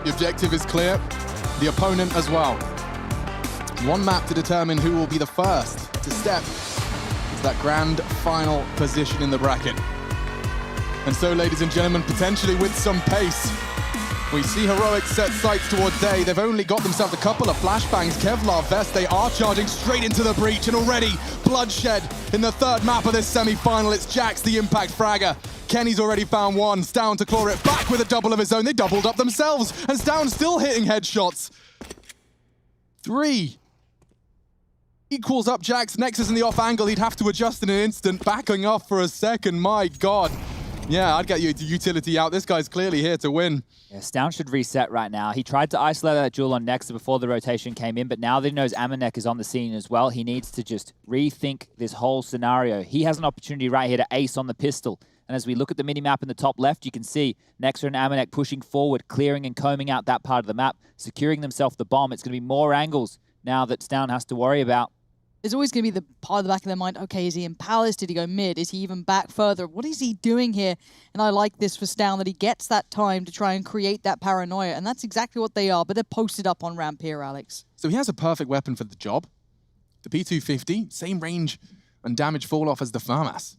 The objective is clear, the opponent as well. One map to determine who will be the first to step into that grand final position in the bracket. And so, ladies and gentlemen, potentially with some pace, we see Heroic set sights towards A. They've only got themselves a couple of flashbangs. Kevlar vest, they are charging straight into the breach, and already bloodshed in the third map of this semi-final. It's Jax, the impact fragger. Kenny's already found one. Stown to claw it back with a double of his own. They doubled up themselves, and Stown still hitting headshots. 3 equals up Jax. Nexus in the off angle. He'd have to adjust in an instant. Backing off for a second. My God. Yeah, I'd get you utility out. This guy's clearly here to win. Yeah, Stown should reset right now. He tried to isolate that duel on Nexus before the rotation came in, but now that he knows Amanek is on the scene as well, he needs to just rethink this whole scenario. He has an opportunity right here to ace on the pistol. And as we look at the minimap in the top left, you can see Nexus and Amanek pushing forward, clearing and combing out that part of the map, securing themselves the bomb. It's going to be more angles now that Stown has to worry about. There's always going to be the part of the back of their mind, okay, is he in Palace? Did he go mid? Is he even back further? What is he doing here? And I like this for Stown, that he gets that time to try and create that paranoia. And that's exactly what they are, but they're posted up on ramp here, Alex. So he has a perfect weapon for the job. The P250, same range and damage fall off as the FAMAS.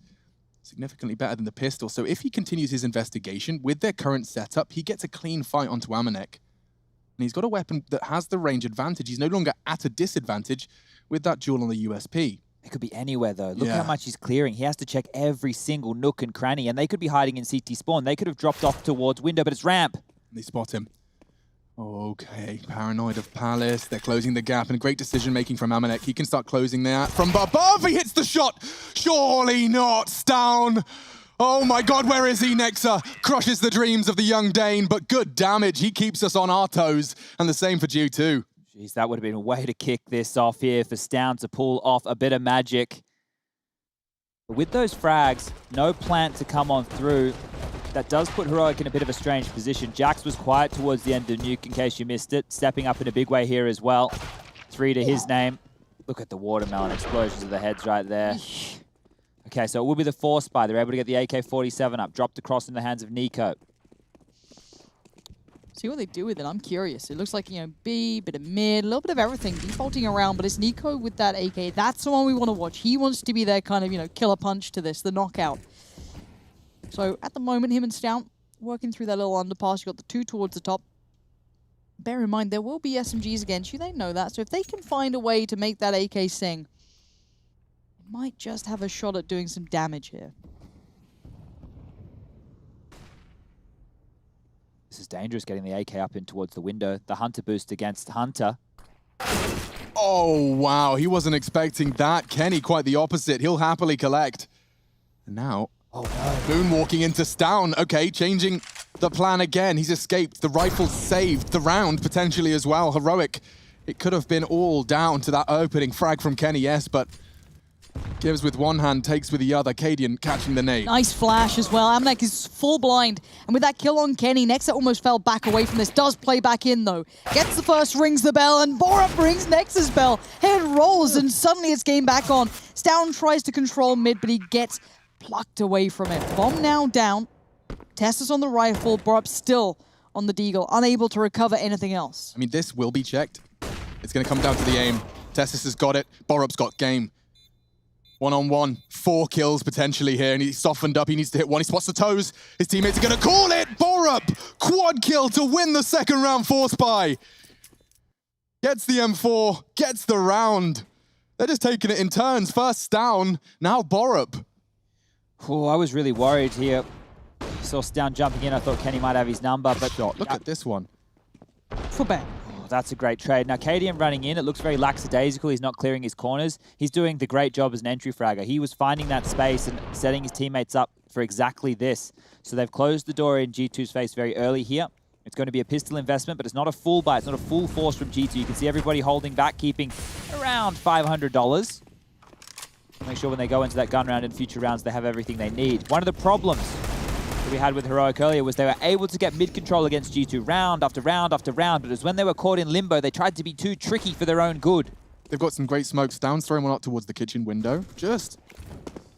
Significantly better than the pistol. So if he continues his investigation with their current setup, he gets a clean fight onto Amanek. And he's got a weapon that has the range advantage. He's no longer at a disadvantage with that duel on the USP. It could be anywhere, though. Look how much he's clearing. He has to check every single nook and cranny, and they could be hiding in CT spawn. They could have dropped off towards window, but it's ramp. They spot him. Okay, paranoid of Palace. They're closing the gap, and great decision-making from Amanek. He can start closing that from above. He hits the shot. Surely not. Stown. Oh my God, where is he, Nexa? Crushes the dreams of the young Dane, but good damage. He keeps us on our toes, and the same for G2. Jeez, that would have been a way to kick this off here for Stown to pull off a bit of magic. But with those frags, no plant to come on through. That does put Heroic in a bit of a strange position. Jax was quiet towards the end of Nuke, in case you missed it. Stepping up in a big way here as well. 3 to his name. Look at the watermelon explosions of the heads right there. Okay, so it will be the Force Spy. They're able to get the AK-47 up. Dropped across in the hands of Nico. See what they do with it. I'm curious. It looks like, you know, B, bit of mid, a little bit of everything, defaulting around, but it's Nico with that AK. That's the one we want to watch. He wants to be their kind of, you know, killer punch to this, the knockout. So at the moment, him and Stown working through that little underpass. You got the 2 towards the top. Bear in mind, there will be SMGs against you. They know that. So if they can find a way to make that AK sing, it might just have a shot at doing some damage here. This is dangerous, getting the AK up in towards the window. The Hunter boost against Hunter. Oh, wow. He wasn't expecting that. Kenny, quite the opposite. He'll happily collect. And now, moonwalking into Stown. Okay, changing the plan again. He's escaped. The rifle saved the round, potentially as well. Heroic. It could have been all down to that opening frag from Kenny, yes, but gives with one hand, takes with the other. Cadian catching the nade. Nice flash as well. Amanek is full blind. And with that kill on Kenny, Nexa almost fell back away from this. Does play back in, though. Gets the first, rings the bell, and Borup rings Nexa's bell. Head rolls, and suddenly it's game back on. Stown tries to control mid, but he gets plucked away from it. Bomb now down. Tessus on the rifle. Borup still on the deagle, unable to recover anything else. I mean, this will be checked. It's going to come down to the aim. Tessus has got it. Borup's got game. 1-on-1, 4 kills potentially here, and he's softened up. He needs to hit one. He spots the toes. His teammates are going to call it. Borup, quad kill to win the second round Force Spy. Gets the M4, gets the round. They're just taking it in turns. First down, now Borup. Oh, I was really worried here. Saw Stown jumping in. I thought Kenny might have his number, but Look at this one. For bang. That's a great trade. Now, Cadian running in, it looks very lackadaisical. He's not clearing his corners. He's doing the great job as an entry fragger. He was finding that space and setting his teammates up for exactly this. So they've closed the door in G2's face very early here. It's going to be a pistol investment, but it's not a full buy. It's not a full force from G2. You can see everybody holding back, keeping around $500. Make sure when they go into that gun round in future rounds, they have everything they need. One of the problems that we had with Heroic earlier was they were able to get mid-control against G2 round after round after round, but it was when they were caught in limbo, they tried to be too tricky for their own good. They've got some great smokes down, throwing one up towards the kitchen window. Just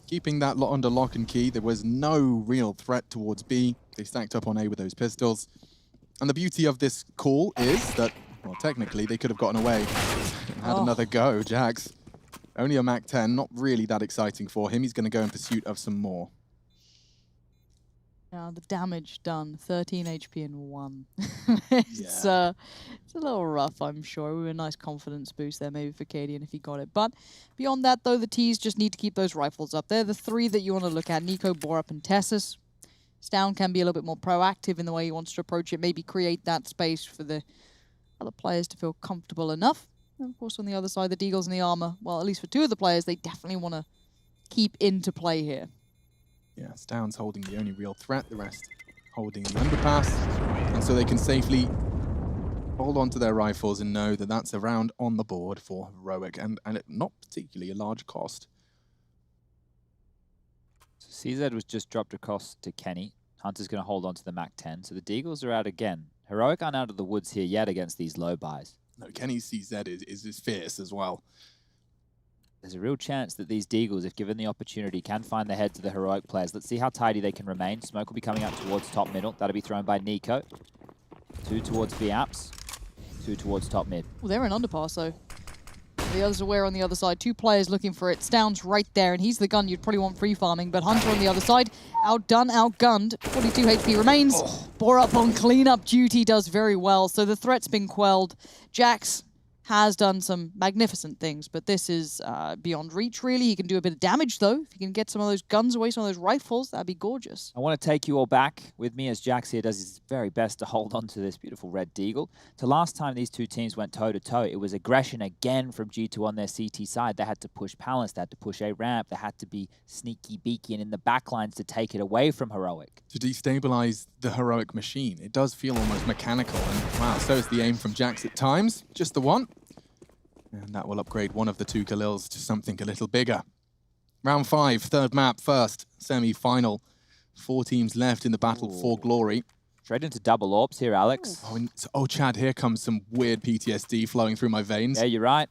keeping that lot under lock and key. There was no real threat towards B. They stacked up on A with those pistols. And the beauty of this call is that, well, technically they could have gotten away and had another go. Jax, only a Mac 10, not really that exciting for him. He's going to go in pursuit of some more. Now the damage done, 13 HP in 1. It's Yeah. it's a little rough, I'm sure. We were a nice confidence boost there maybe for Cadian if he got it. But beyond that, though, the T's just need to keep those rifles up. They're the 3 that you want to look at. Nico, Borup, and Tessus. Stown can be a little bit more proactive in the way he wants to approach it, maybe create that space for the other players to feel comfortable enough. And of course, on the other side, the Deagles and the Armor, well, at least for 2 of the players, they definitely want to keep into play here. Yeah, Stown's holding the only real threat, the rest holding the underpass. And so they can safely hold on to their rifles and know that that's a round on the board for Heroic, and not particularly a large cost. So CZ was just dropped across to Kenny. Hunter's going to hold on to the Mac 10. So the Deagles are out again. Heroic aren't out of the woods here yet against these low buys. No, Kenny's CZ is fierce as well. There's a real chance that these Deagles, if given the opportunity, can find the heads of the Heroic players. Let's see how tidy they can remain. Smoke will be coming out towards top middle. That'll be thrown by Nico. 2 towards VAPS. 2 towards top mid. Well, they're an underpass, though. The others are aware on the other side. 2 players looking for it. Stown's right there, and he's the gun you'd probably want free farming. But Hunter on the other side, outdone, outgunned. 42 HP remains. Borup on cleanup duty does very well. So the threat's been quelled. Jax has done some magnificent things, but this is beyond reach, really. He can do a bit of damage, though. If he can get some of those guns away, some of those rifles, that'd be gorgeous. I want to take you all back with me as Jax here does his very best to hold on to this beautiful red Deagle. To last time these 2 teams went toe-to-toe, it was aggression again from G2 on their CT side. They had to push Palace, they had to push a ramp, they had to be sneaky beaky and in the backlines to take it away from Heroic. To destabilize the Heroic machine. It does feel almost mechanical, and wow, so is the aim from Jax at times. Just the one. And that will upgrade one of the 2 Khalils to something a little bigger. Round 5, 3rd map, first semi-final. 4 teams left in the battle for glory. Straight into double orbs here, Alex. Oh, Chad, here comes some weird PTSD flowing through my veins. Yeah, you're right.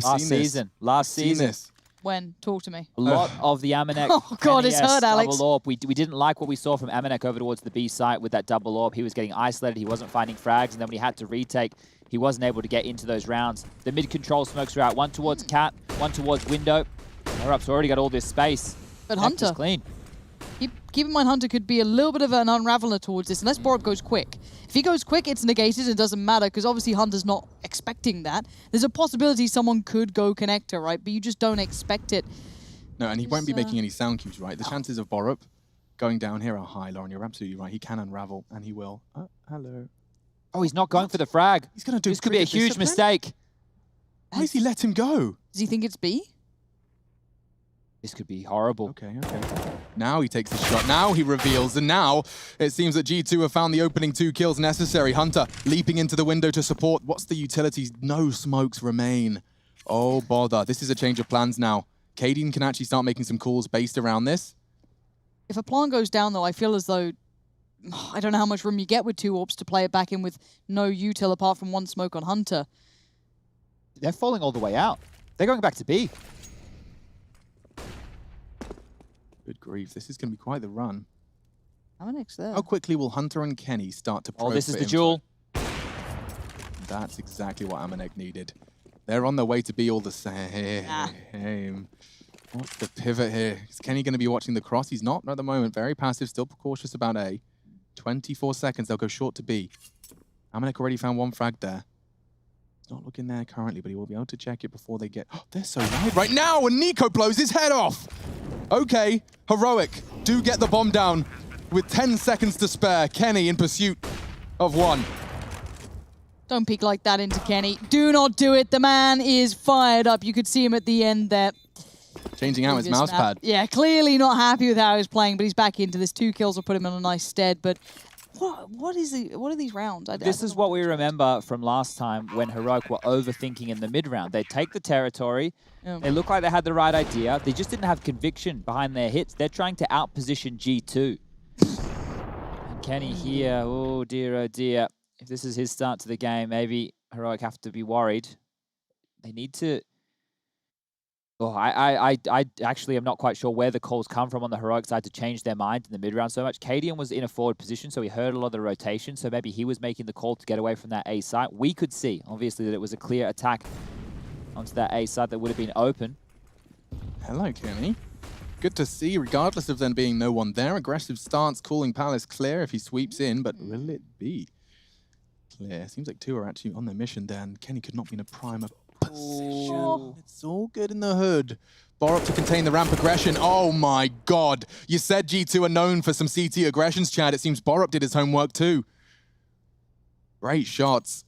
Last season. This. When? Talk to me. A lot of the Amanek. Oh, God, it's hurt, Alex. Double orb. We didn't like what we saw from Amanek over towards the B site with that double orb. He was getting isolated. He wasn't finding frags. And then when he had to retake, he wasn't able to get into those rounds. The mid-control smokes are out. 1 towards Cat, 1 towards Window. Herup's already got all this space. But Hunter, clean. Keep in mind, Hunter could be a little bit of an unraveler towards this, unless Borup goes quick. If he goes quick, it's negated. It doesn't matter, because obviously Hunter's not expecting that. There's a possibility someone could go connector, right? But you just don't expect it. No, and he won't be making any sound cues, right? The chances of Borup going down here are high, Lauren. You're absolutely right. He can unravel, and he will. Hello. Oh, he's not going for the frag. He's going to do This could be a huge mistake. Why does he let him go? Does he think it's B? This could be horrible. Okay. Now he takes the shot. Now he reveals. And now it seems that G2 have found the opening 2 kills necessary. Hunter leaping into the window to support. What's the utility? No smokes remain. Oh, bother. This is a change of plans now. Cadian can actually start making some calls based around this. If a plant goes down, though, I feel as though... I don't know how much room you get with 2 orbs to play it back in with no util apart from 1 smoke on Hunter. They're falling all the way out. They're going back to B. Good grief. This is going to be quite the run. Amanek's there. How quickly will Hunter and Kenny start to probe? Oh, this is for the info? duel. That's exactly what Amanek needed. They're on their way to be all the same. What's the pivot here? Is Kenny going to be watching the cross? He's not at the moment. Very passive, still cautious about A. 24 seconds, they'll go short to B. Amanek already found 1 frag there. He's not looking there currently, but he will be able to check it before they get... Oh, they're so wide right now, and Nico blows his head off! Okay, Heroic do get the bomb down with 10 seconds to spare. Kenny in pursuit of 1. Don't peek like that into Kenny. Do not do it. The man is fired up. You could see him at the end there. Changing out his mouse pad. Yeah, clearly not happy with how he was playing, but he's back into this. 2 kills will put him in a nice stead. But what are these rounds? This is what we remember from last time when Heroic were overthinking in the mid-round. They take the territory. They look like they had the right idea. They just didn't have conviction behind their hits. They're trying to outposition G2. And Kenny here, oh dear, if this is his start to the game, maybe Heroic have to be worried. They need to Oh, I actually am not quite sure where the calls come from on the Heroic side to change their mind in the mid-round so much. Cadian was in a forward position, so he heard a lot of the rotation, so maybe he was making the call to get away from that A site. We could see, obviously, that it was a clear attack onto that A site that would have been open. Hello, Kenny. Good to see, regardless of there being no one there. Aggressive stance, calling Palace clear if he sweeps in, but will it be clear? Seems like two are actually on their mission there, and Kenny could not be in a prime position. Oh. It's all good in the hood. Borup to contain the ramp aggression. Oh my god. You said G2 are known for some CT aggressions, Chad. It seems Borup did his homework too. Great shots.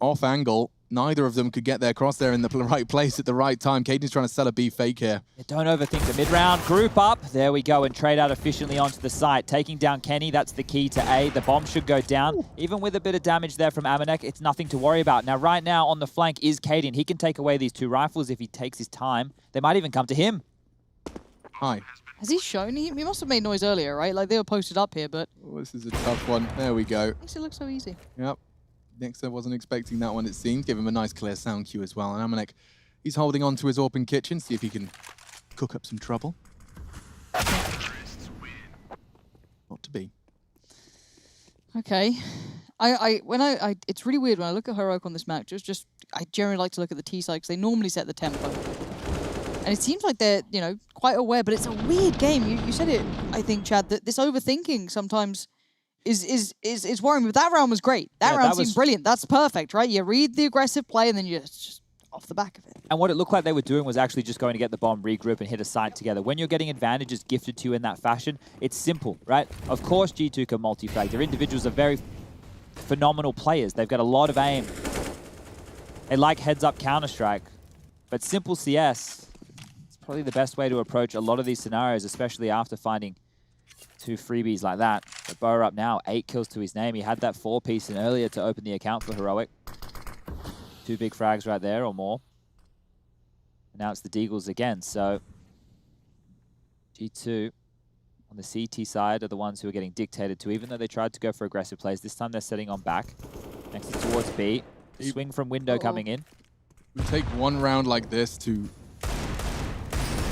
Off angle. Neither of them could get their crosshair in the right place at the right time. Caden's trying to sell a B fake here. Yeah, don't overthink the mid-round. Group up. There we go, and trade out efficiently onto the site. Taking down Kenny, that's the key to A. The bomb should go down. Ooh. Even with a bit of damage there from Amanek, it's nothing to worry about. Now, right now on the flank is Caden. He can take away these two rifles if he takes his time. They might even come to him. Hi. Has he shown? He must have made noise earlier, right? Like, they were posted up here, but... Oh, this is a tough one. There we go. Makes it look so easy. Yep. Nexter wasn't expecting that one, it seems. Give him a nice clear sound cue as well. And Amanek, he's holding on to his open kitchen, see if he can cook up some trouble. Not to be. Okay. It's really weird when I look at Heroic on this map. I generally like to look at the T side because they normally set the tempo. And it seems like they're, you know, quite aware, but it's a weird game. You said it, I think, Chad, that this overthinking sometimes is worrying me. But that round was great. That round seemed brilliant. That's perfect, right? You read the aggressive play and then you're just off the back of it. And what it looked like they were doing was actually just going to get the bomb, regroup, and hit a site together. When you're getting advantages gifted to you in that fashion, it's simple, right? Of course G2 can multi-frag. Their individuals are very phenomenal players. They've got a lot of aim. They like heads-up Counter-Strike. But simple CS, it's probably the best way to approach a lot of these scenarios, especially after finding two freebies like that. But Borup now, 8 kills to his name. He had that 4-piece in earlier to open the account for Heroic. 2 big frags right there or more. And now it's the Deagles again. So G2 on the CT side are the ones who are getting dictated to, even though they tried to go for aggressive plays. This time they're setting on back. Next is towards B. Swing from window coming in. We take one round like this to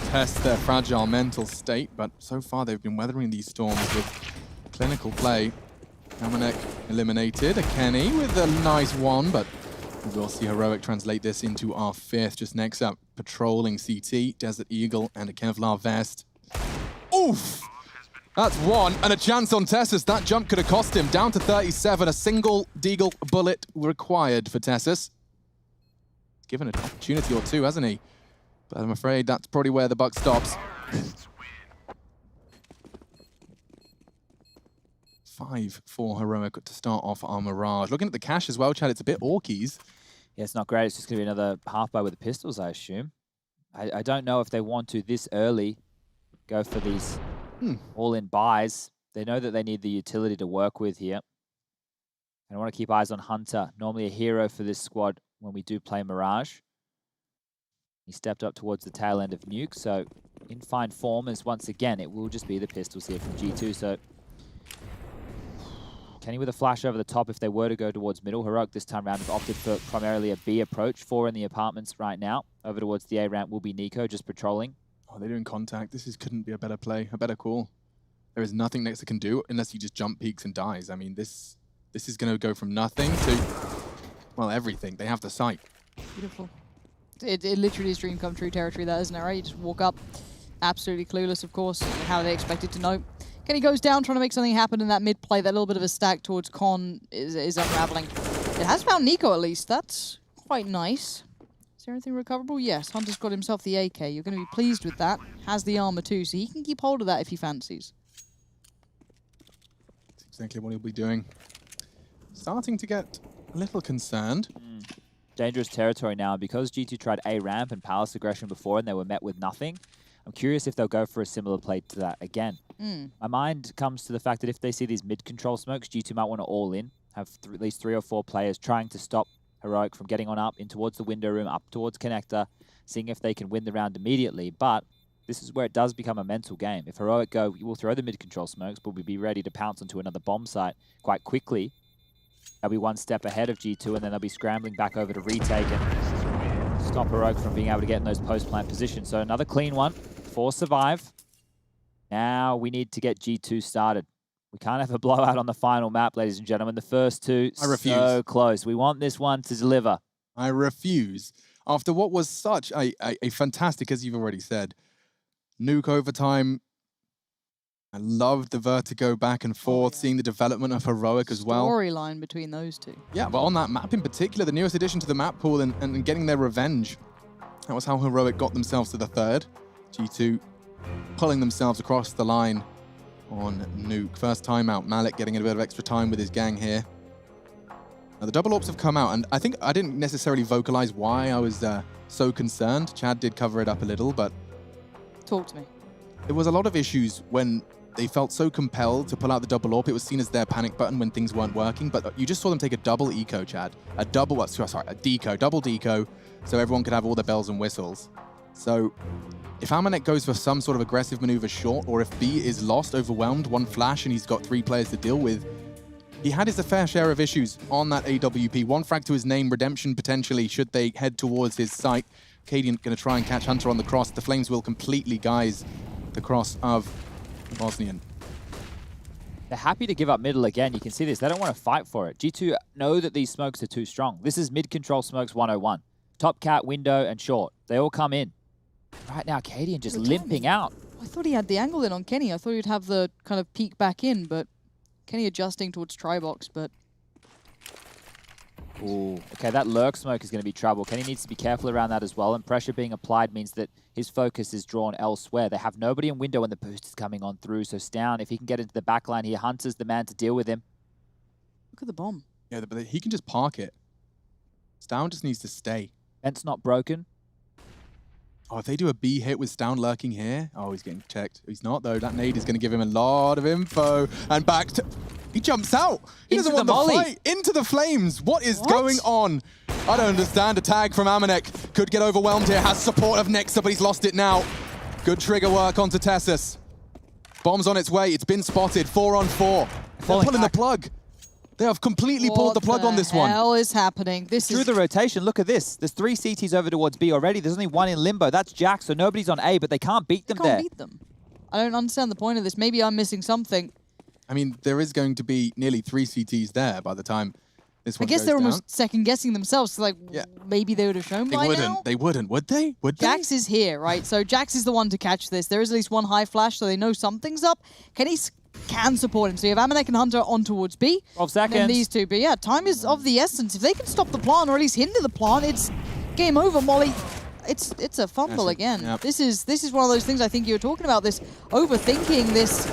test their fragile mental state, but so far they've been weathering these storms with clinical play. Amanek eliminated. A Kenny with a nice one, but we'll see Heroic translate this into our 5th. Just next up, patrolling CT, Desert Eagle, and a Kevlar vest. Oof! That's one, and a chance on Tessus. That jump could have cost him. Down to 37, a single Deagle bullet required for Tessus. Given an opportunity or two, hasn't he? But I'm afraid that's probably where the buck stops. 5 for Heroic to start off our Mirage. Looking at the cash as well, Chad, it's a bit Orkies. Yeah, it's not great. It's just going to be another half buy with the pistols, I assume. I don't know if they want to, this early, go for these all-in buys. They know that they need the utility to work with here. And I want to keep eyes on Hunter, normally a hero for this squad when we do play Mirage. He stepped up towards the tail end of Nuke, so in fine form as once again, it will just be the pistols here from G2. So Kenny with a flash over the top if they were to go towards middle. Heroic this time around have opted for primarily a B approach. 4 in the apartments right now. Over towards the A ramp will be Nico just patrolling. Oh, they're doing contact. Couldn't be a better play, a better call. There is nothing Nexter can do unless he just jump peaks and dies. I mean, this is going to go from nothing to, well, everything. They have the sight. Beautiful. It literally is dream come true territory, that, isn't it, right? You just walk up, absolutely clueless, of course, how they expected to know. Kenny goes down, trying to make something happen in that mid play. That little bit of a stack towards Con is unraveling. It has found Nico, at least. That's quite nice. Is there anything recoverable? Yes, Hunter's got himself the AK. You're going to be pleased with that. Has the armor too, so he can keep hold of that if he fancies. That's exactly what he'll be doing. Starting to get a little concerned. Dangerous territory now. Because G2 tried A ramp and Palace aggression before and they were met with nothing, I'm curious if they'll go for a similar play to that again. My mind comes to the fact that if they see these mid-control smokes, G2 might want to all in, have at least 3 or 4 players trying to stop Heroic from getting on up in towards the window room, up towards connector, seeing if they can win the round immediately. But this is where it does become a mental game. If Heroic go, we'll throw the mid-control smokes, but we'll be ready to pounce onto another bomb site quite quickly. They'll be one step ahead of G2, and then they'll be scrambling back over to retake. And stop Heroic from being able to get in those post-plant positions. So another clean one for Survive. Now we need to get G2 started. We can't have a blowout on the final map, ladies and gentlemen. The first two, I refuse. So close. We want this one to deliver. I refuse. After what was such a fantastic, as you've already said, nuke overtime. I loved the vertigo back and forth, seeing the development of Heroic as well. Storyline between those two. Yeah, but on that map in particular, the newest addition to the map pool and getting their revenge. That was how Heroic got themselves to the third. G2 pulling themselves across the line on nuke. First time out, Malik getting a bit of extra time with his gang here. Now the double orbs have come out, and I think I didn't necessarily vocalize why I was so concerned. Chad did cover it up a little, but Talk to me. there was a lot of issues when they felt so compelled to pull out the double AWP. It was seen as their panic button when things weren't working, but you just saw them take a double eco, Chad. A double deco, so everyone could have all their bells and whistles. So if Amanek goes for some sort of aggressive maneuver short, or if B is lost, overwhelmed, one flash, and he's got 3 players to deal with, he had his fair share of issues on that AWP. One frag to his name, redemption potentially, should they head towards his site. Cadian going to try and catch Hunter on the cross. The Flames will completely guise the cross of Bosnian. They're happy to give up middle again. You can see this. They don't want to fight for it. G2 know that these smokes are too strong. This is mid-control smokes 101. Top cat, window, and short. They all come in. Right now, Cadian just limping out. I thought he had the angle in on Kenny. I thought he'd have the kind of peek back in, but Kenny adjusting towards Tribox, but... Ooh, okay, that lurk smoke is going to be trouble. Kenny needs to be careful around that as well, and pressure being applied means that his focus is drawn elsewhere. They have nobody in window when the boost is coming on through, so Stown, if he can get into the backline here, Hunter's the man to deal with him. Look at the bomb. Yeah, but he can just park it. Stown just needs to stay. Vent's not broken. Oh, if they do a B hit with Stown lurking here, oh, he's getting checked. He's not, though. That nade is going to give him a lot of info. And back to... He jumps out. He doesn't want the fight. Into the flames. What is going on? I don't understand. A tag from Amanek. Could get overwhelmed here. Has support of Nexa, but he's lost it now. Good trigger work onto Tessus. Bomb's on its way. It's been spotted. 4 on 4. They're pulling the plug. They have completely pulled the plug on this one. What the hell is happening? This Through is... the rotation, look at this. There's 3 CTs over towards B already. There's only 1 in limbo. That's Jack, so nobody's on A, but they can't beat them there. They can't beat them. I don't understand the point of this. Maybe I'm missing something. I mean, there is going to be nearly 3 CTs there by the time this one I guess goes they're down. almost second-guessing themselves. So like, maybe they would have shown by now. They wouldn't, would they? Would they? Jax is here, right? So Jax is the one to catch this. There is at least 1 high flash, so they know something's up. Kenny can support him. So you have Amanek and Hunter on towards B. 12 seconds. And then these two. But yeah, time is of the essence. If they can stop the plant, or at least hinder the plant, it's game over, Molly. It's a fumble again. Yep. This is one of those things I think you were talking about, this overthinking, this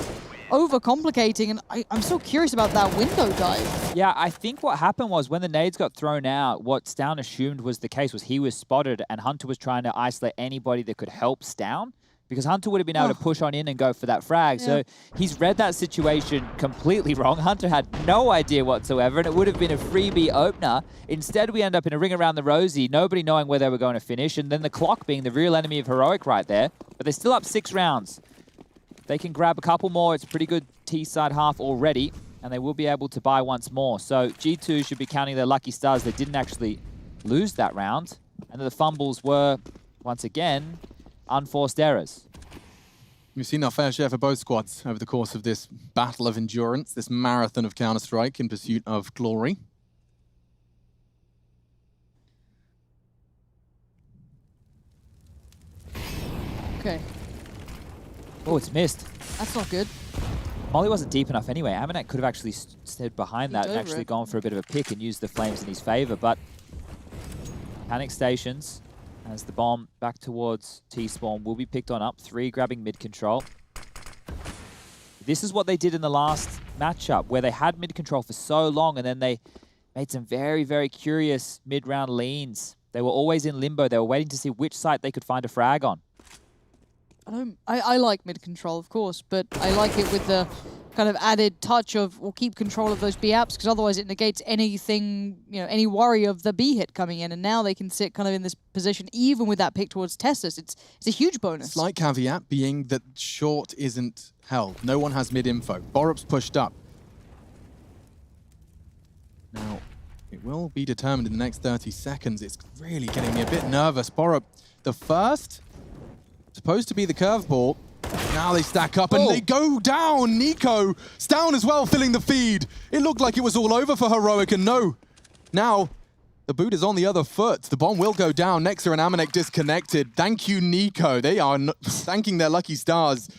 overcomplicating, and I'm so curious about that window dive. Yeah, I think what happened was when the nades got thrown out, what Stown assumed was the case was he was spotted and Hunter was trying to isolate anybody that could help Stown, because Hunter would have been able to push on in and go for that frag. Yeah. So he's read that situation completely wrong. Hunter had no idea whatsoever, and it would have been a freebie opener. Instead, we end up in a ring around the rosy, nobody knowing where they were going to finish, and then the clock being the real enemy of Heroic right there. But they're still up 6 rounds. They can grab a couple more. It's a pretty good T-side half already, and they will be able to buy once more. So G2 should be counting their lucky stars. They didn't actually lose that round, and the fumbles were, once again, unforced errors. We've seen our fair share for both squads over the course of this battle of endurance, this marathon of Counter-Strike in pursuit of glory. Okay. Oh, it's missed. That's not good. Molly wasn't deep enough anyway. Amanek could have actually stayed behind that and actually gone for a bit of a pick and used the flames in his favor, but panic stations as the bomb back towards T-spawn will be picked on up. 3 grabbing mid-control. This is what they did in the last matchup, where they had mid-control for so long and then they made some very, very curious mid-round leans. They were always in limbo. They were waiting to see which site they could find a frag on. I like mid-control, of course, but I like it with the kind of added touch of, we'll keep control of those B apps, because otherwise it negates anything, you know, any worry of the B hit coming in, and now they can sit kind of in this position, even with that pick towards Tessus. It's a huge bonus. Slight caveat being that short isn't held. No one has mid-info. Borup's pushed up. Now, It will be determined in the next 30 seconds. It's really getting me a bit nervous. Borup, the first, supposed to be the curveball. Now they stack up and they go down. Nico is down as well, filling the feed. It looked like it was all over for Heroic, and no. Now, the boot is on the other foot. The bomb will go down. Nexa and Amanek disconnected. Thank you, Nico. They are thanking their lucky stars.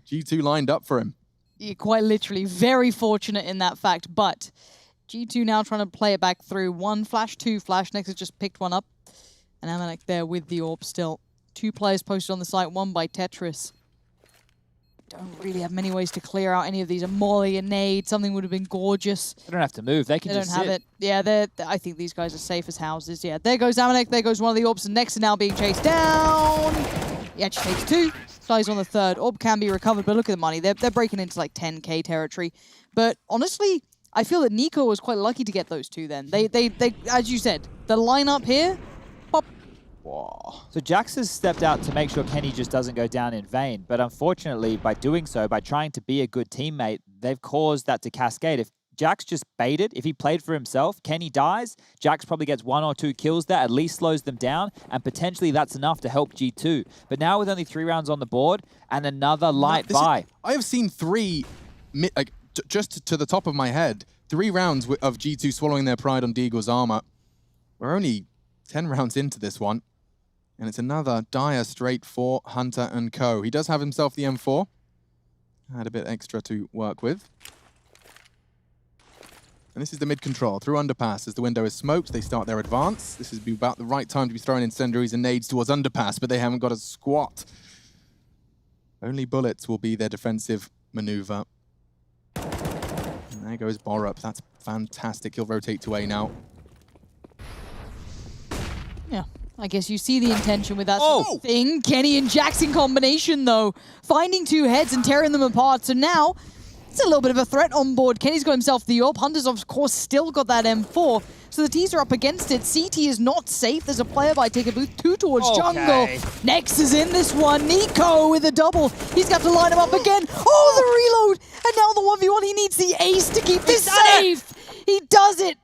G2 lined up for him. You're quite literally very fortunate in that fact, but G2 now trying to play it back through. 1 flash, 2 flash. Nexa just picked one up. And Amanek there with the orb still. 2 players posted on the site, 1 by Tetris. Don't really have many ways to clear out any of these. A molly, a nade, something would have been gorgeous. They don't have to move. They can just sit. They don't have it. Yeah, I think these guys are safe as houses. Yeah, there goes Amanek. There goes one of the orbs. And Nexa now being chased down. He actually takes 2. Dies on the 3rd. Orb can be recovered, but look at the money. They're breaking into like 10k territory. But honestly, I feel that Nico was quite lucky to get those 2 then. They as you said, the lineup here, pop. Whoa. So Jax has stepped out to make sure Kenny just doesn't go down in vain. But unfortunately, by doing so, by trying to be a good teammate, they've caused that to cascade. If Jax just baited, if he played for himself, Kenny dies, Jax probably gets 1 or 2 kills there, at least slows them down, and potentially that's enough to help G2. But now with only 3 rounds on the board and another light buy. I have seen 3, like, just to the top of my head, 3 rounds of G2 swallowing their pride on Deagle's armor. We're only 10 rounds into this one. And it's another dire straight for Hunter and co. He does have himself the M4. Had a bit extra to work with. And this is the mid-control. Through underpass, as the window is smoked, they start their advance. This is about the right time to be throwing incendiaries and nades towards underpass, but they haven't got a squat. Only bullets will be their defensive maneuver. And there goes Borup. That's fantastic. He'll rotate to A now. Yeah. I guess you see the intention with that sort of thing. Kenny and Jackson combination, though. Finding 2 heads and tearing them apart. So now, it's a little bit of a threat on board. Kenny's got himself the orb. Hunter's, of course, still got that M4. So the T's are up against it. CT is not safe. There's a player by Take a Booth, 2 towards jungle. Next is in this one. Nico with a double. He's got to line him up again. Oh, the reload. And now the 1v1. He needs the ace to keep this safe. He does it.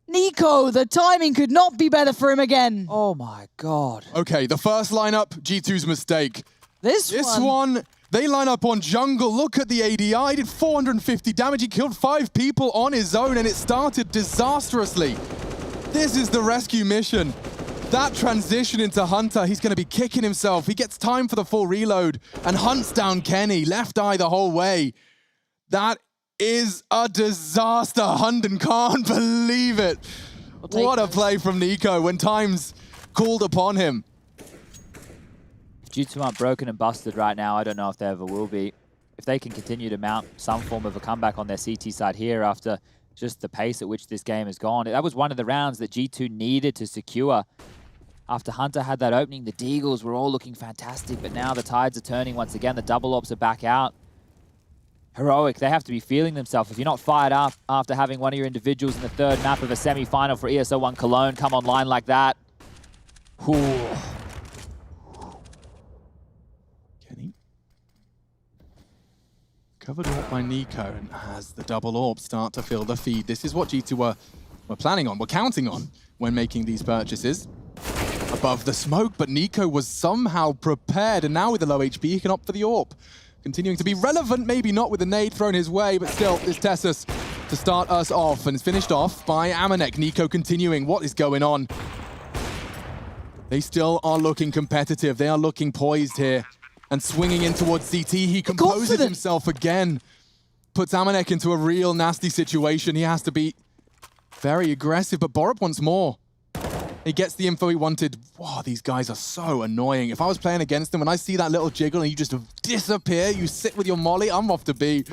Nico, the timing could not be better for him again. Oh my god. Okay, the first lineup, G2's mistake. This one, they line up on jungle. Look at the ADI. He did 450 damage. He killed 5 people on his own, and it started disastrously. This is the rescue mission. That transition into Hunter, he's going to be kicking himself. He gets time for the full reload and hunts down Kenny. Left eye the whole way. That is a disaster. Hunden can't believe it. What a play from Nico when time's called upon him. G2 aren't broken and busted right now. I don't know if they ever will be. If they can continue to mount some form of a comeback on their CT side here after just the pace at which this game has gone. That was one of the rounds that G2 needed to secure. After Hunter had that opening, the Deagles were all looking fantastic, but now the tides are turning once again. The double ops are back out. Heroic, they have to be feeling themselves. If you're not fired up after having one of your individuals in the 3rd map of a semi-final for ESL 1 Cologne come online like that. Whew. Kenny. Covered up by Nico, and as the double orb start to fill the feed. This is what G2 were planning on, were counting on when making these purchases. Above the smoke, but Nico was somehow prepared, and now with the low HP, he can opt for the orb. Continuing to be relevant, maybe not with the nade thrown his way, but still, it's Tessus to start us off, and it's finished off by Amanek. Nico continuing. What is going on? They still are looking competitive. They are looking poised here and swinging in towards CT. He composes himself again. Puts Amanek into a real nasty situation. He has to be very aggressive, but Borup wants more. He gets the info he wanted. Wow, these guys are so annoying. If I was playing against them, when I see that little jiggle and you just disappear, you sit with your molly, I'm off to B.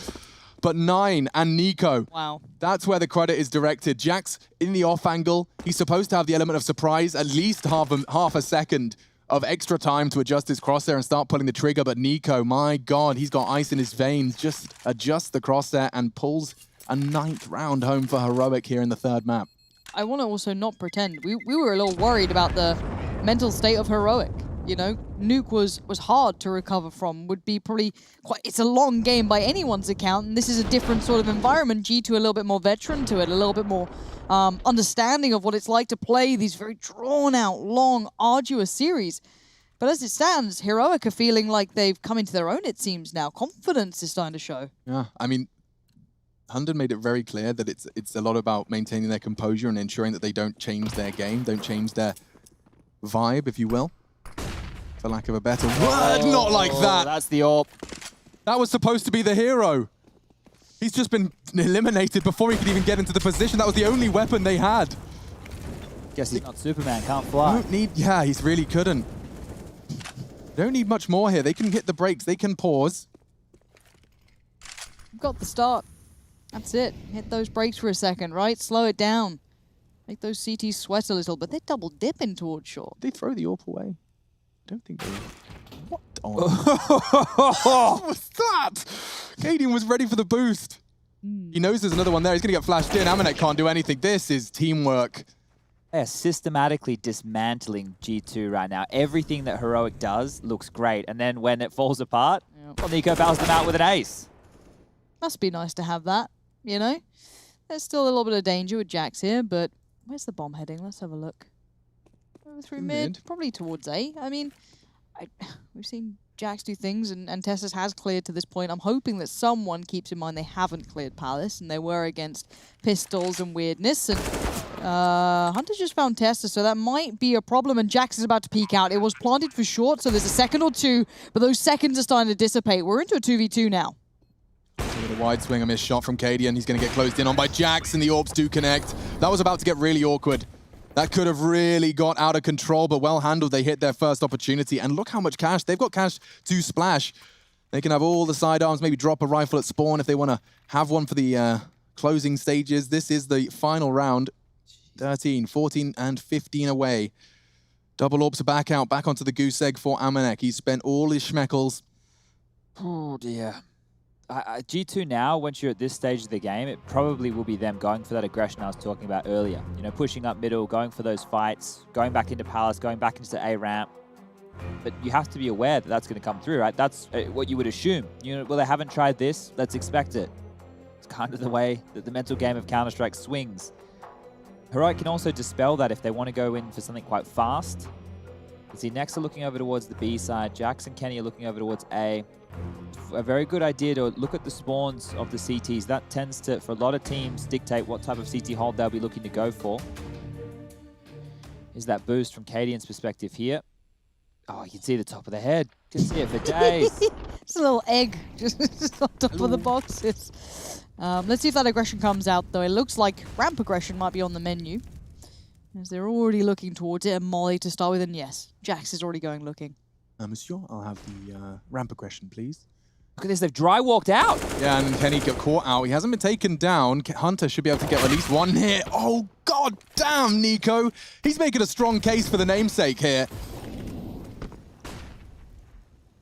But 9 and Nico. Wow. That's where the credit is directed. Jax in the off angle. He's supposed to have the element of surprise, at least half a second of extra time to adjust his crosshair and start pulling the trigger. But Nico, my God, he's got ice in his veins. Just adjusts the crosshair and pulls a 9th round home for Heroic here in the 3rd map. I want to also not pretend. We were a little worried about the mental state of Heroic. You know, Nuke was hard to recover from, would be probably quite, it's a long game by anyone's account, and this is a different sort of environment. G2 a little bit more veteran to it, a little bit more understanding of what it's like to play these very drawn out, long, arduous series. But as it stands, Heroic are feeling like they've come into their own, it seems now. Confidence is starting to show. Yeah, I mean, Hunden made it very clear that it's a lot about maintaining their composure and ensuring that they don't change their game, don't change their vibe, if you will. For lack of a better word, not like that. That's the AWP. That was supposed to be the hero. He's just been eliminated before he could even get into the position. That was the only weapon they had. Guess he's not Superman, can't fly. Don't need, yeah, he's really couldn't. Don't need much more here. They can hit the brakes, they can pause. Got the start. That's it. Hit those brakes for a second, right? Slow it down. Make those CTs sweat a little, but they're double dipping towards short. They throw the AWP away. I don't think they... What? Oh. What was that? Cadian was ready for the boost. He knows there's another one there. He's going to get flashed in. Amanek can't do anything. This is teamwork. They are systematically dismantling G2 right now. Everything that Heroic does looks great. And then when it falls apart, well, Nico bails them out with an ace. Must be nice to have that, you know? There's still a little bit of danger with Jax here, but where's the bomb heading? Let's have a look. Over through mid, probably towards A. I mean, we've seen Jax do things, and Tessus has cleared to this point. I'm hoping that someone keeps in mind they haven't cleared Palace, and they were against pistols and weirdness, and Hunter just found Tessus, so that might be a problem, and Jax is about to peek out. It was planted for short, so there's a second or two, but those seconds are starting to dissipate. We're into a 2v2 now. With a wide swing, a missed shot from Cadian. He's going to get closed in on by Jax, and the AWPs do connect. That was about to get really awkward. That could have really got out of control, but well handled. They hit their first opportunity, and look how much cash. They've got cash to splash. They can have all the sidearms, maybe drop a rifle at spawn if they want to have one for the closing stages. This is the final round. 13, 14, and 15 away. Double AWPs are back out, back onto the goose egg for Amanek. He's spent all his schmeckles. Oh, dear. G2 now, once you're at this stage of the game, it probably will be them going for that aggression I was talking about earlier. You know, pushing up middle, going for those fights, going back into Palace, going back into A ramp. But you have to be aware that that's going to come through, right? That's what you would assume. You know, well, they haven't tried this, let's expect it. It's kind of the way that the mental game of Counter-Strike swings. Heroic can also dispel that if they want to go in for something quite fast. You see, Nex are looking over towards the B side. Jax and Kenny are looking over towards A. A very good idea to look at the spawns of the CTs. That tends to, for a lot of teams, dictate what type of CT hold they'll be looking to go for. Is that boost from Cadian's perspective here. Oh, you can see the top of the head. You can see it for days. It's a little egg just on top of the boxes. Let's see if that aggression comes out, though. It looks like ramp aggression might be on the menu, as they're already looking towards it. And Molly to start with, and yes, Jax is already going looking. Monsieur, I'll have the ramp aggression, please. Look at this, they've dry walked out. Yeah, and Kenny got caught out. He hasn't been taken down. Hunter should be able to get at least one hit. Oh, god damn, Nico. He's making a strong case for the namesake here.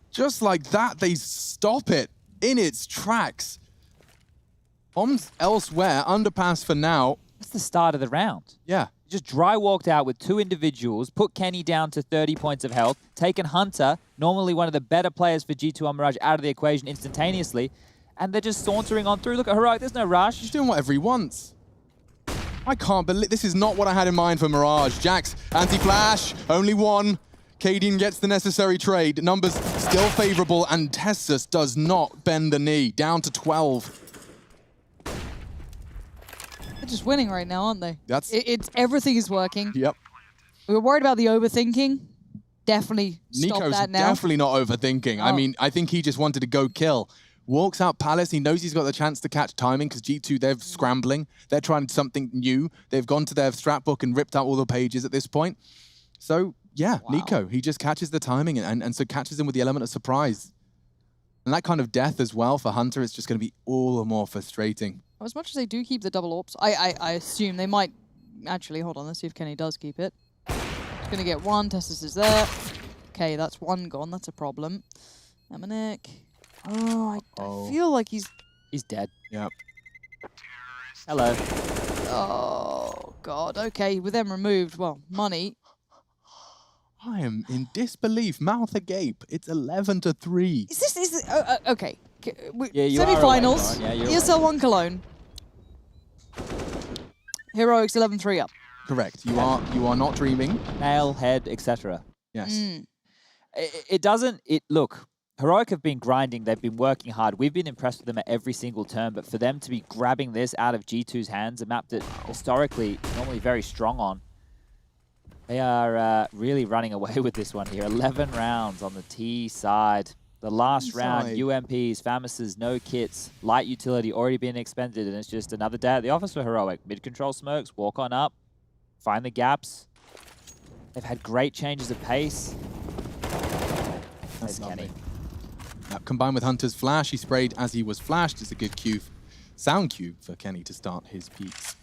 Just like that, they stop it in its tracks. Bombs elsewhere, underpass for now. That's the start of the round. Yeah. Just dry walked out with two individuals, put Kenny down to 30 points of health, taken Hunter, normally one of the better players for G2 on Mirage, out of the equation instantaneously, and they're just sauntering on through. Look at Heroic, there's no rush. He's doing whatever he wants. I can't believe, this is not what I had in mind for Mirage. Jax, anti-flash, only one. Cadian gets the necessary trade. Numbers still favorable, and Tessus does not bend the knee. Down to 12. They're just winning right now, aren't they? That's it's everything is working. Yep. We were worried about the overthinking. Definitely stop Nico's that now. definitely not overthinking. Oh. I mean, I think he just wanted to go kill. Walks out Palace. He knows he's got the chance to catch timing because G2, they're scrambling. They're trying something new. They've gone to their strat book and ripped out all the pages at this point. So, yeah, wow. Nico, he just catches the timing and so catches him with the element of surprise. And that kind of death as well for Hunter is just going to be all the more frustrating. As much as they do keep the double AWPs, I assume they might... Actually, hold on, let's see if Kenny does keep it. He's going to get one, Tessus is there. Okay, that's one gone, that's a problem. Amanek. Oh, I feel like he's... He's dead. Yep. Hello. Oh, God, okay, with them removed, well, money. I am in disbelief, mouth agape. It's 11-3. Is this okay? Yeah, you are Semi-finals. awake, Lauren. Yeah, you're ESL 1 Cologne. Heroics 11-3 up. Correct. You are not dreaming. Nail, head, etc. Yes. It doesn't. Look. Heroic have been grinding. They've been working hard. We've been impressed with them at every single turn, but for them to be grabbing this out of G2's hands, a map that historically normally very strong on, they are really running away with this one here. 11 rounds on the T side. The last round, UMPs, Famuses, no kits, light utility already being expended, and it's just another day at the office for Heroic. Mid-control smokes, walk on up, find the gaps. They've had great changes of pace. There's Kenny. Combined with Hunter's flash, he sprayed as he was flashed. It's a good cue, sound cue for Kenny to start his peaks.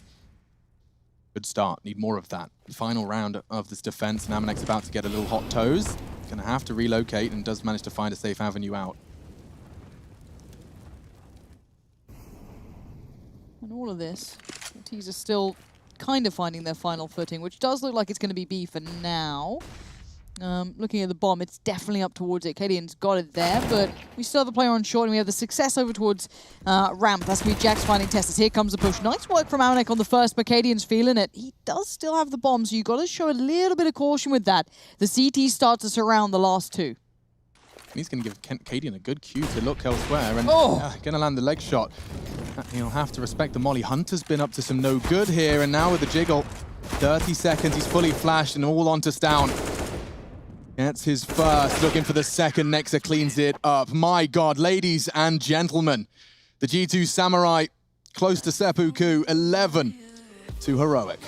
Good start. Need more of that. Final round of this defense. Namanek's about to get a little hot toes. Gonna have to relocate and does manage to find a safe avenue out. And all of this, the T's are still kind of finding their final footing, which does look like it's going to be B for now. Looking at the bomb, it's definitely up towards it. Cadian's got it there, but we still have a player on short, and we have the success over towards ramp. That's going to be Jack's finding testers. Here comes the push. Nice work from Amanek on the first, but Cadian's feeling it. He does still have the bomb, so you've got to show a little bit of caution with that. The CT starts to surround the last two. He's going to give Cadian a good cue to look elsewhere, and going to land the leg shot. He'll have to respect the molly. Hunter's been up to some no good here, and now with the jiggle, 30 seconds, he's fully flashed and all onto Stown. Gets his first, looking for the second. Nexa cleans it up. My God, ladies and gentlemen, the G2 Samurai close to seppuku, 11 to Heroic.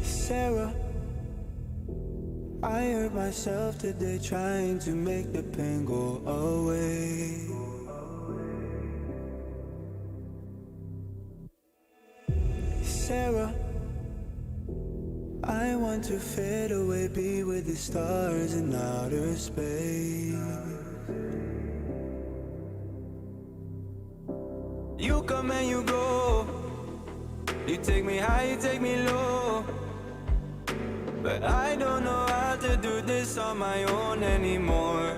Sarah, I hurt myself today trying to make the pain go away. Sarah, I want to fade away, be with the stars in outer space. You come and you go, you take me high, you take me low. But I don't know how to do this on my own anymore.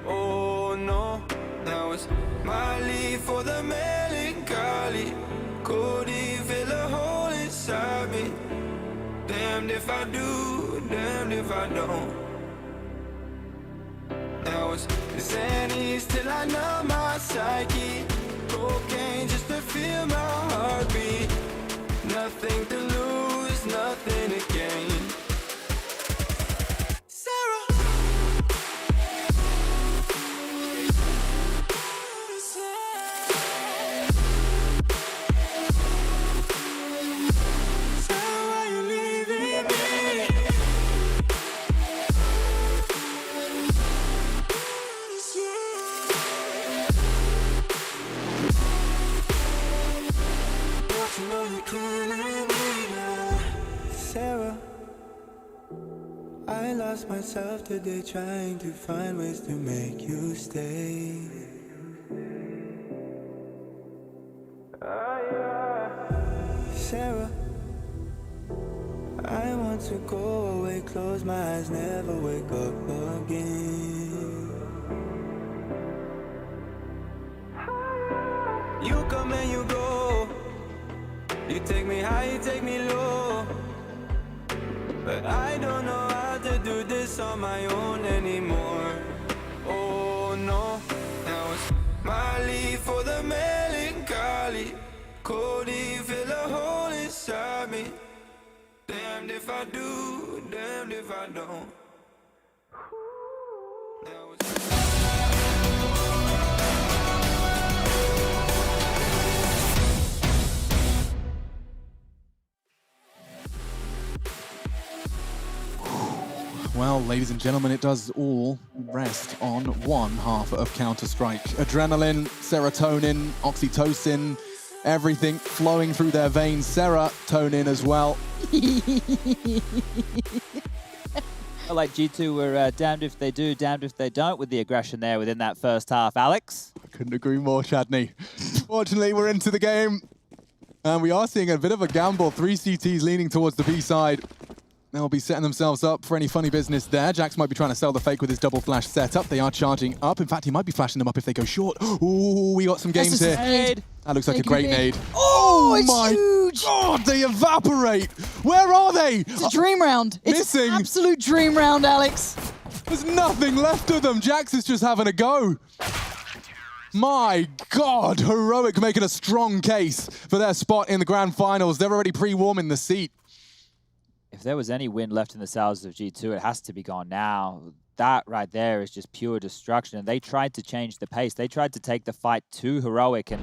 Oh no, now it's my leave for the melancholy. Cody fill a hole inside me. Damned if I do, damned if I don't. Now it's Xannies till I numb my psyche. Cocaine just to feel my heartbeat. Nothing to lose, nothing to gain. Sarah, I lost myself today trying to find ways to make you stay. Sarah, I want to go away, close my eyes, never wake up again. You come and you go, you take me high, you take me low. But I don't know how to do this on my own anymore. Oh no, now it's my leave for the melancholy. Cody fill a hole inside me. Damned if I do, damned world if I don't. Now it's Well, ladies and gentlemen, it does all rest on one half of Counter-Strike. Adrenaline, serotonin, oxytocin, everything flowing through their veins. Serotonin as well. Like G2 were damned if they do, damned if they don't with the aggression there within that first half. Alex? I couldn't agree more, Shadney. Fortunately, we're into the game. And we are seeing a bit of a gamble. 3 CTs leaning towards the B side. They'll be setting themselves up for any funny business there. Jax might be trying to sell the fake with his double flash setup. They are charging up. In fact, he might be flashing them up if they go short. Ooh, we got some games here. Nade. That looks like a Taking great a nade. nade. Oh, it's my huge! God, they evaporate. Where are they? It's a dream round. It's Missing. an absolute dream round, Alex. There's nothing left of them. Jax is just having a go. My God, Heroic making a strong case for their spot in the grand finals. They're already pre-warming the seat. If there was any wind left in the sails of G2, it has to be gone now. That right there is just pure destruction. And they tried to change the pace. They tried to take the fight to Heroic, and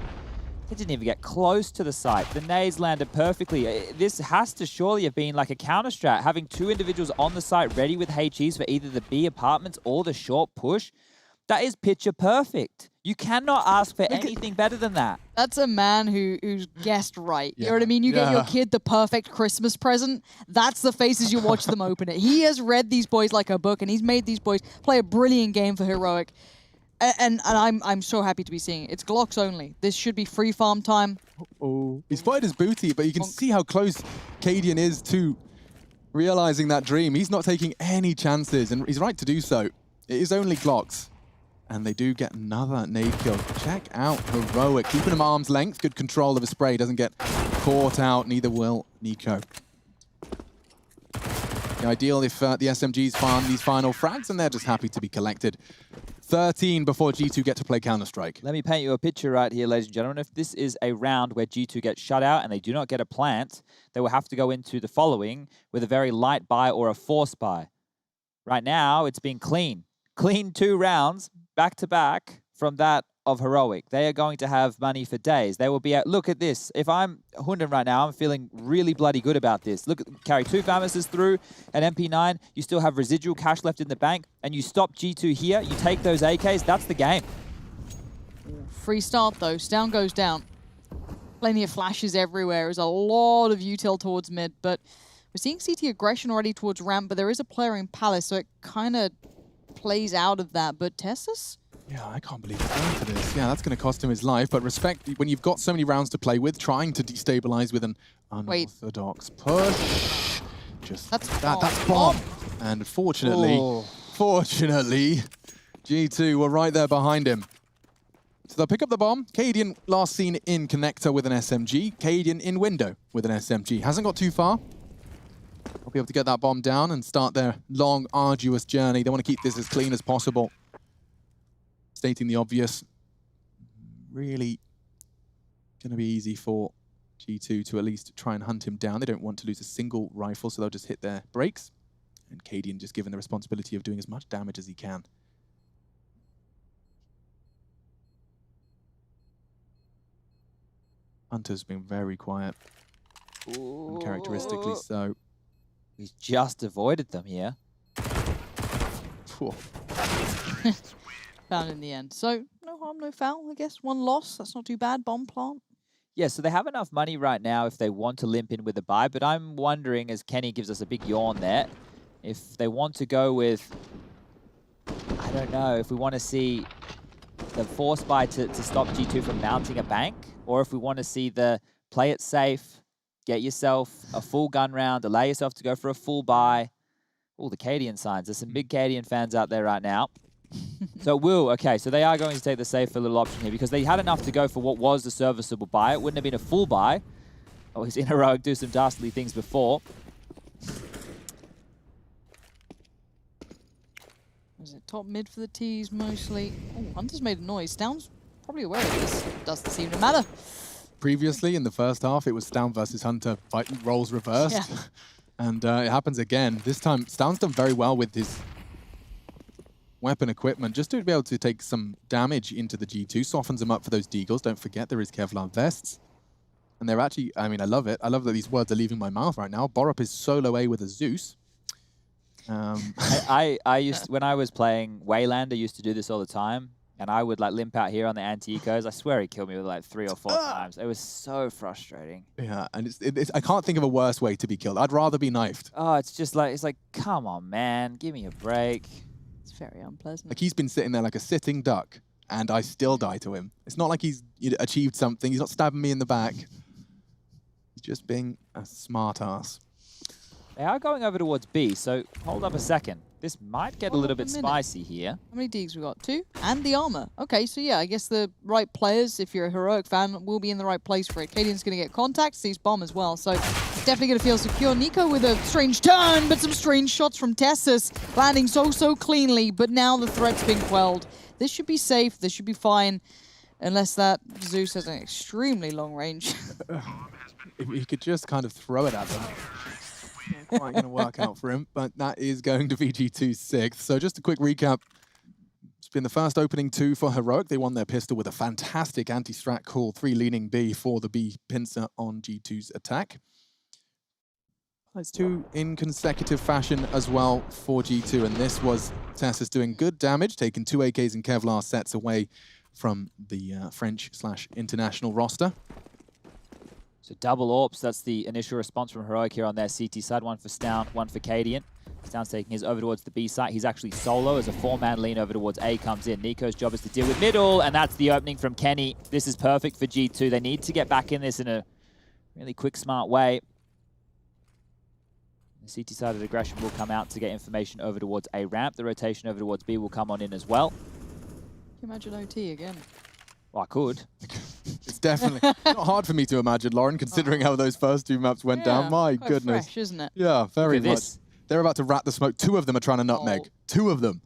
they didn't even get close to the site. The nades landed perfectly. This has to surely have been like a counter strat, having 2 individuals on the site ready with HEs for either the B apartments or the short push. That is picture perfect. You cannot ask for anything better than that. That's a man who's guessed right. You know what I mean? You get your kid the perfect Christmas present. That's the faces you watch them open it. He has read these boys like a book, and he's made these boys play a brilliant game for Heroic. And I'm so happy to be seeing it. It's Glocks only. This should be free farm time. Oh, he's spotted his booty, but you can see how close Cadian is to realizing that dream. He's not taking any chances, and he's right to do so. It is only Glocks. And they do get another nade kill. Check out Heroic. Keeping him at arm's length. Good control of his spray. Doesn't get caught out. Neither will Nico. The ideal if the SMGs farm these final frags, and they're just happy to be collected. 13 before G2 get to play Counter-Strike. Let me paint you a picture right here, ladies and gentlemen. If this is a round where G2 gets shut out and they do not get a plant, they will have to go into the following with a very light buy or a force buy. Right now, it's been clean. Clean 2 rounds back-to-back from that of Heroic. They are going to have money for days. They will be at, look at this. If I'm Hunden right now, I'm feeling really bloody good about this. Look, carry 2 Famises through an MP9. You still have residual cash left in the bank, and you stop G2 here. You take those AKs. That's the game. Free start, though. Down goes down. Plenty of flashes everywhere. There's a lot of util towards mid, but we're seeing CT aggression already towards ramp, but there is a player in Palace, so it kind of plays out of that. But Tessus? Yeah, I can't believe he's going for this. Yeah, that's going to cost him his life, but respect when you've got so many rounds to play with, trying to destabilize with an unorthodox push. Just that's bomb. And fortunately, G2 were right there behind him. So they'll pick up the bomb. Cadian last seen in connector with an SMG. Cadian in window with an SMG. Hasn't got too far. They'll be able to get that bomb down and start their long, arduous journey. They want to keep this as clean as possible. Stating the obvious, really going to be easy for G2 to at least try and hunt him down. They don't want to lose a single rifle, so they'll just hit their brakes. And Cadian just given the responsibility of doing as much damage as he can. Hunter's been very quiet, and characteristically so. He's just avoided them here. Found in the end. So, no harm, no foul, I guess. 1 loss. That's not too bad. Bomb plant. Yeah, so they have enough money right now if they want to limp in with a buy, but I'm wondering, as Kenny gives us a big yawn there, if they want to go with, I don't know, if we want to see the force buy to stop G2 from mounting a bank, or if we want to see the play it safe, get yourself a full gun round, allow yourself to go for a full buy. Oh, the Cadian signs. There's some big Cadian fans out there right now. So okay, so they are going to take the safer little option here because they had enough to go for what was a serviceable buy. It wouldn't have been a full buy. Oh, we've seen Heroic do some dastardly things before. Is it top mid for the T's mostly? Oh, Hunter's made a noise. Down's probably aware of this. Doesn't seem to matter. Previously, in the first half, it was Down versus Hunter, roles reversed. Yeah. And it happens again. This time, Stound's done very well with his weapon equipment, just to be able to take some damage into the G2, softens them up for those deagles. Don't forget, there is Kevlar vests. And they're actually, I mean, I love it. I love that these words are leaving my mouth right now. Borup is solo A with a Zeus. I used, when I was playing Wayland, I used to do this all the time. And I would like limp out here on the anti-ecos. I swear he killed me with like 3 or 4 times. It was so frustrating. Yeah, and I can't think of a worse way to be killed. I'd rather be knifed. Oh, it's like, come on, man, give me a break. It's very unpleasant. Like he's been sitting there like a sitting duck, and I still die to him. It's not like he's achieved something. He's not stabbing me in the back. He's just being a smart ass. They are going over towards B, so hold up a second. This might get a little bit spicy here. How many Deags we got? 2? And the armor. Okay, so yeah, I guess the right players, if you're a Heroic fan, will be in the right place for it. Cadian's going to get contact, sees bomb as well, so definitely going to feel secure. Nico with a strange turn, but some strange shots from Tessus, landing so cleanly, but now the threat's been quelled. This should be safe, this should be fine, unless that Zeus has an extremely long range. If he could just kind of throw it at them. Not quite going to work out for him, but that is going to be G2's 6th. So just a quick recap. It's been the first opening 2 for Heroic. They won their pistol with a fantastic anti-strat call, 3 leaning B for the B pincer on G2's attack. That's 2 in consecutive fashion as well for G2, and this was Tessus doing good damage, taking 2 AKs and Kevlar sets away from the French/international roster. So double AWPs, that's the initial response from Heroic here on their CT side. 1 for Stound, 1 for Cadian. Stound's taking his over towards the B site. He's actually solo as a 4-man lean over towards A comes in. Nico's job is to deal with middle, and that's the opening from Kenny. This is perfect for G2. They need to get back in this in a really quick, smart way. The CT side of aggression will come out to get information over towards A ramp. The rotation over towards B will come on in as well. Can you imagine OT again? Well, I could. It's definitely not hard for me to imagine, Lauren, considering how those first 2 maps went down. My quite goodness. fresh, isn't it? Yeah, very much. This. They're about to rat the smoke. 2 of them are trying to nutmeg. Oh. 2 of them.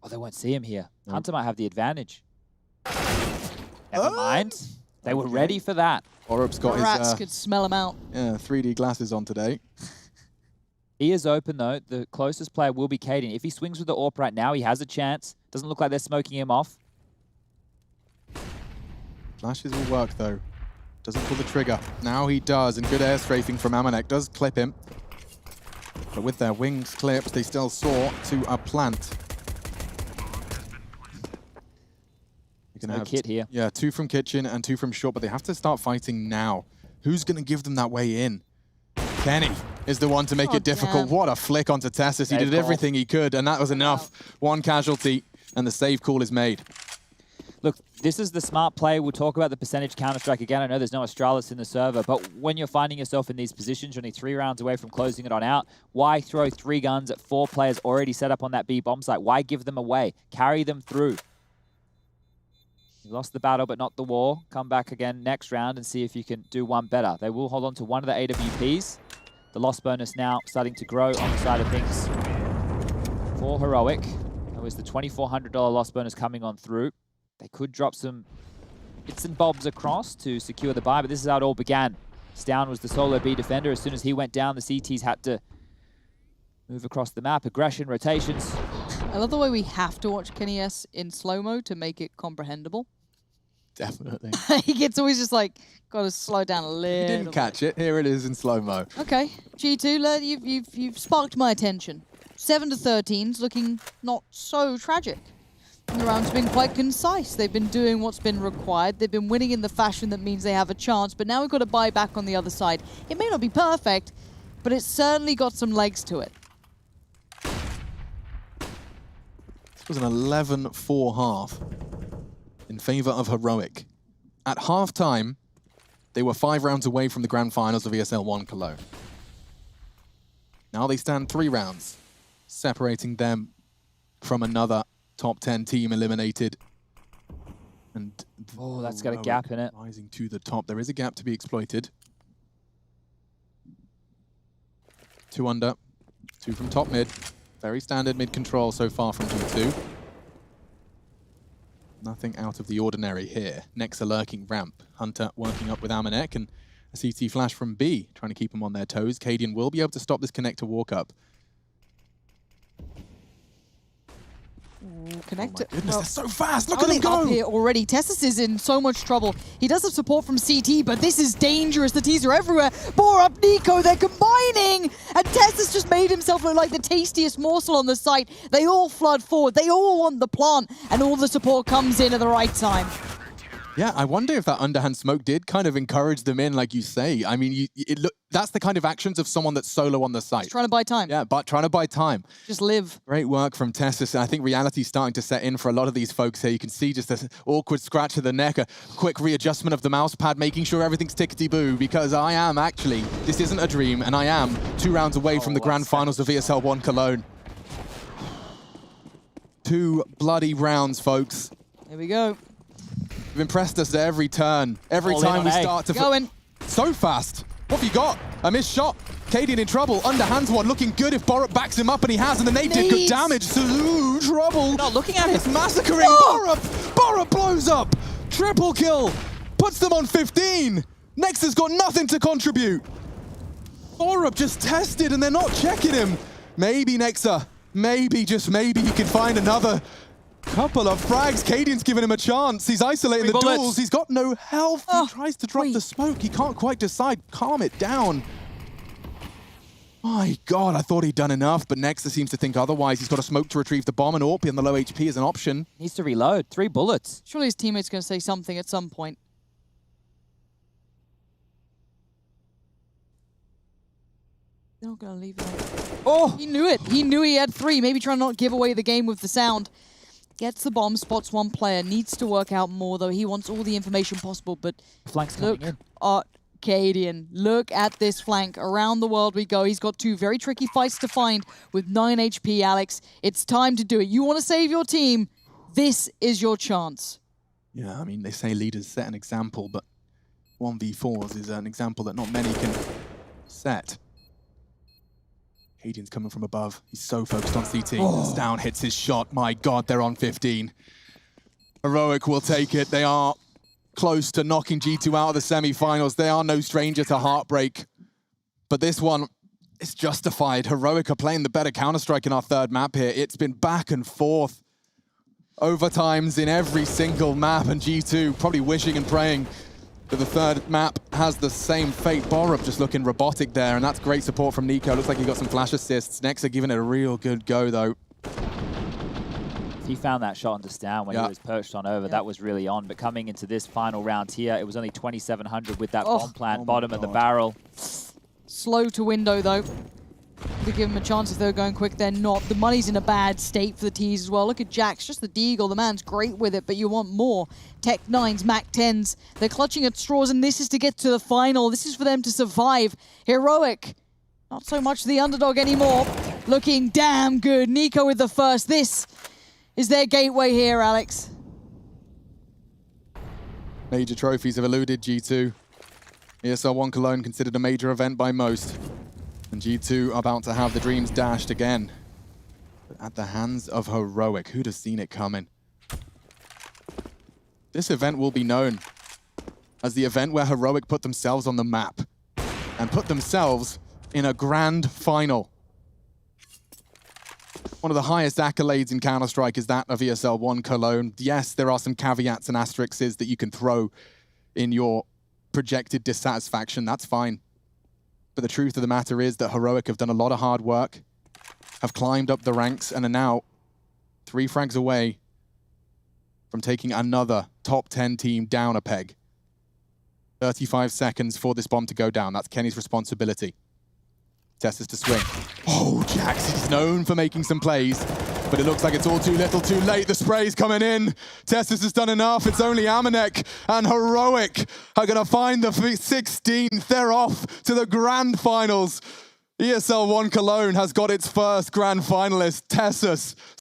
Oh, they won't see him here. No. Hunter might have the advantage. Never mind. They were ready for that. Borup's got The rats his could smell him out. 3D glasses on today. E is open, though. The closest player will be Cadian. If he swings with the AWP right now, he has a chance. Doesn't look like they're smoking him off. Flashes will work, though. Doesn't pull the trigger. Now he does, and good air strafing from Amanek does clip him. But with their wings clipped, they still soar to a plant. You're gonna No have kit here. Yeah, 2 from kitchen and 2 from short, but they have to start fighting now. Who's going to give them that way in? Kenny is the one to make it difficult. Damn. What a flick onto Tessus. He Save did call. everything he could, and that was enough. 1 casualty, and the save call is made. Look, this is the smart play. We'll talk about the percentage Counter-Strike again. I know there's no Astralis in the server, but when you're finding yourself in these positions, you're only 3 rounds away from closing it on out. Why throw 3 guns at 4 players already set up on that B bomb site? Why give them away? Carry them through. You lost the battle, but not the war. Come back again next round and see if you can do one better. They will hold on to 1 of the AWPs. The loss bonus now starting to grow on the side of things for Heroic. That was the $2,400 loss bonus coming on through. They could drop some bits and bobs across to secure the buy, but this is how it all began. Stound was the solo B defender. As soon as he went down, the CTs had to move across the map. Aggression, rotations. I love the way we have to watch Kenny S in slow-mo to make it comprehensible. Definitely. He gets always just like, got to slow down a little You didn't catch it. Here it is in slow-mo. Okay, G2, you've sparked my attention. 7-13's looking not so tragic. The round's been quite concise. They've been doing what's been required. They've been winning in the fashion that means they have a chance, but now we've got to buy back on the other side. It may not be perfect, but it's certainly got some legs to it. This was an 11-4 half in favor of Heroic. At half-time, they were 5 rounds away from the grand finals of ESL 1 Cologne. Now they stand 3 rounds, separating them from another top 10 team eliminated. And Oh, that's got a gap in it. Rising to the top. There is a gap to be exploited. 2 under, 2 from top mid. Very standard mid control so far from G2. Nothing out of the ordinary here. Next a lurking ramp. Hunter working up with Amanek, and A CT flash from B, trying to keep them on their toes. Cadian will be able to stop this connector walk-up. Connector. Oh my goodness, they're so fast! Look at Only them go! up here already. Tessus is in so much trouble. He does have support from CT, but this is dangerous. The T's are everywhere. Bore up Nico, they're combining! And Tessus just made himself look like the tastiest morsel on the site. They all flood forward. They all want the plant, and all the support comes in at the right time. Yeah, I wonder if that underhand smoke did kind of encourage them in, like you say. I mean, that's the kind of actions of someone that's solo on the site. Just trying to buy time. Yeah, but trying to buy time. Just live. Great work from Tessus. I think reality's starting to set in for a lot of these folks here. You can see just an awkward scratch of the neck, a quick readjustment of the mouse pad, making sure everything's tickety-boo, because I am actually, this isn't a dream, and I am 2 rounds away from the grand finals of ESL 1 Cologne. 2 bloody rounds, folks. Here we go. You've impressed us at every turn. Every All time we A. start to... Going. So fast. What have you got? A missed shot. Cadian in trouble. Underhands one. Looking good if Borup backs him up, and he has. And the nade did good damage. So, ooh, trouble. Not looking at It's it. massacring Borup. Borup blows up. Triple kill. Puts them on 15. Nexa's got nothing to contribute. Borup just tested, and they're not checking him. Maybe Nexa. Maybe, just maybe, he can find another couple of frags. Cadian's giving him a chance. He's isolating 3 the bullets. duels. He's got no health. Oh, He tries to drop wait. the smoke. He can't quite decide. Calm it down. My God, I thought he'd done enough, but Nexa seems to think otherwise. He's got a smoke to retrieve the bomb, and Orpi on the low HP is an option. Needs to reload. 3 bullets. Surely his teammate's going to say something at some point. They're not going to leave it. Oh! He knew it. He knew he had 3. Maybe trying to not give away the game with the sound. Gets the bomb, spots 1 player. Needs to work out more, though. He wants all the information possible, but Flank's look coming in. at Cadian. Look at this flank. Around the world we go. He's got 2 very tricky fights to find with 9 HP, Alex. It's time to do it. You want to save your team? This is your chance. Yeah, I mean, they say leaders set an example, but 1v4s is an example that not many can set. Cadian's coming from above. He's so focused on CT. Oh. Down hits his shot. My God, they're on 15. Heroic will take it. They are close to knocking G2 out of the semi-finals. They are no stranger to heartbreak. But this one is justified. Heroic are playing the better Counter-Strike in our 3rd map here. It's been back and forth. Overtimes in every single map, and G2 probably wishing and praying that the 3rd map has the same fate. Borup just looking robotic there, and that's great support from Nico. Looks like he got some flash assists. Nexa giving it a real good go, though. If he found that shot on Destan when he was perched on over, that was really on. But coming into this final round here, it was only 2,700 with that bomb plant, bottom of the barrel. Slow to window, though. To give him a chance if they're going quick, they're not. The money's in a bad state for the T's as well. Look at Jax, just the deagle. The man's great with it, but you want more. Tech 9s, Mac 10s. They're clutching at straws, and this is to get to the final. This is for them to survive. Heroic, not so much the underdog anymore. Looking damn good. Nico with the first. This is their gateway here, Alex. Major trophies have eluded G2. ESL 1 Cologne considered a major event by most. And G2 are about to have the dreams dashed again. But at the hands of Heroic. Who'd have seen it coming? This event will be known as the event where Heroic put themselves on the map and put themselves in a grand final. One of the highest accolades in Counter-Strike is that of ESL 1 Cologne. Yes, there are some caveats and asterisks that you can throw in your projected dissatisfaction. That's fine. But the truth of the matter is that Heroic have done a lot of hard work, have climbed up the ranks, and are now 3 frags away from taking another top 10 team down a peg. 35 seconds for this bomb to go down. That's Kenny's responsibility. Tessus to swing. Oh, Jax is known for making some plays, but it looks like it's all too little too late. The spray's coming in. Tessus has done enough. It's only Amanek and Heroic are going to find the 16th. They're off to the grand finals. ESL 1 Cologne has got its first grand finalist, Tessus.